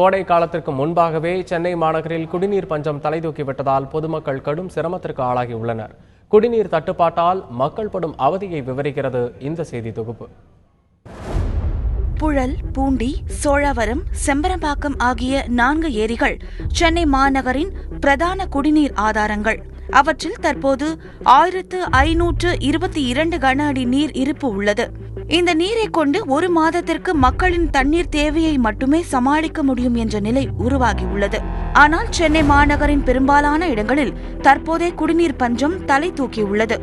கோடை காலத்திற்கு முன்பாகவே சென்னை மாநகரில் குடிநீர் பஞ்சம் தலைதூக்கிவிட்டதால் பொதுமக்கள் கடும் சிரமத்திற்கு ஆளாகியுள்ளனர். குடிநீர் தட்டுப்பாட்டால் மக்கள் படும் அவதியை விவரிக்கிறது இந்த செய்தி தொகுப்பு. புழல், பூண்டி, சோழவரம், செம்பரம்பாக்கம் ஆகிய 4 ஏரிகள் சென்னை மாநகரின் பிரதான குடிநீர் ஆதாரங்கள். அவற்றில் தற்போது 1522 கன அடி நீர் இருப்பு உள்ளது. இந்த நீரை கொண்டு ஒரு மாதத்திற்கு மக்களின் தண்ணீர் தேவையை மட்டுமே சமாளிக்க முடியும் என்ற நிலை உருவாகியுள்ளது. ஆனால் சென்னை மாநகரின் பெரும்பாலான இடங்களில் தற்போதைய குடிநீர் பஞ்சம் தலை தூக்கியுள்ளது.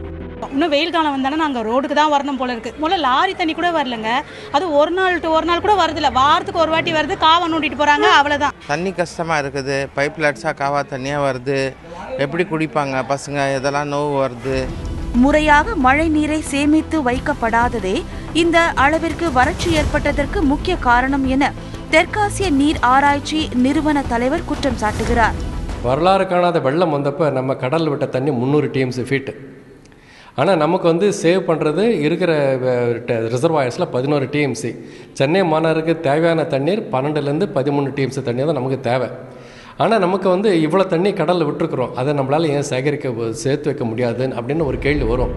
இன்னும் வெயில் காலம் வந்தாலும் நாங்கள் ரோடுக்கு தான் வரணும் போல இருக்கு. முதல்ல லாரி தண்ணி கூட வரலங்க. அது ஒரு நாள் கூட வருதில்ல. வாரத்துக்கு ஒரு வாட்டி வருது, காவா நோண்டிட்டு போறாங்க, அவ்வளவுதான். தண்ணி கஷ்டமா இருக்குது. பைப்ல அடிச்சா காவா தண்ணியா வருது. எப்படி குடிப்பாங்க பசங்க? இதெல்லாம் நோவு வருது. முறையாக மழை நீரை சேமித்து வைக்கப்படாததே இந்த அளவிற்கு வறட்சி ஏற்பட்டதற்கு முக்கிய காரணம் என தெற்காசிய நீர் ஆராய்ச்சி நிறுவன தலைவர் குற்றம் சாட்டுகிறார். வரலாறு காணாத வெள்ளம் வந்தப்போ நம்ம கடலில் விட்ட தண்ணி 300 TMC ஃபீட். ஆனால் நமக்கு சேவ் பண்ணுறது இருக்கிற ரிசர்வாயர்ஸில் 11 TMC. சென்னை மாநகருக்கு தேவையான தண்ணீர் 12லேருந்து 13 TMC தண்ணி தான் நமக்கு தேவை. ஆனால் நமக்கு இவ்வளோ தண்ணி கடலில் விட்டுருக்குறோம், அதை நம்மளால் ஏன் சேர்த்து வைக்க முடியாது அப்படின்னு ஒரு கேள்வி வரும்.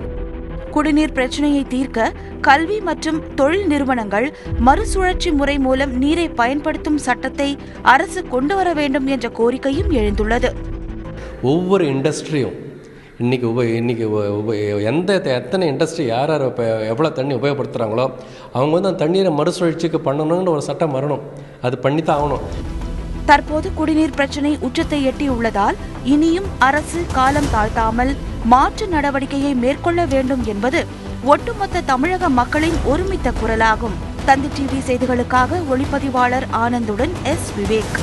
குடிநீர் பிரச்சனையை தீர்க்க கல்வி மற்றும் தொழில் நிறுவனங்கள் மறுசுழற்சி முறை மூலம் நீரை பயன்படுத்தும் சட்டத்தை அரசு கொண்டு வர வேண்டும் என்ற கோரிக்கையும் எழுந்துள்ளது. ஒவ்வொரு இண்டஸ்ட்ரியும் இன்னைக்கு எத்தனை இண்டஸ்ட்ரி யார் எவ்வளோ தண்ணி உபயோகப்படுத்துகிறாங்களோ அவங்க அந்த தண்ணீரை மறுசுழற்சிக்கு பண்ணணும்னு ஒரு சட்டம் வரணும். அது பண்ணித்தான் ஆகணும். தற்போது குடிநீர் பிரச்சினை உச்சத்தை எட்டியுள்ளதால் இனியும் அரசு காலம் தாழ்த்தாமல் மாற்று நடவடிக்கையை மேற்கொள்ள வேண்டும் என்பது ஒட்டுமொத்த தமிழக மக்களின் ஒருமித்த குரலாகும். தந்தி டிவி செய்திகளுக்காக ஒளிப்பதிவாளர் ஆனந்துடன் S. விவேக்.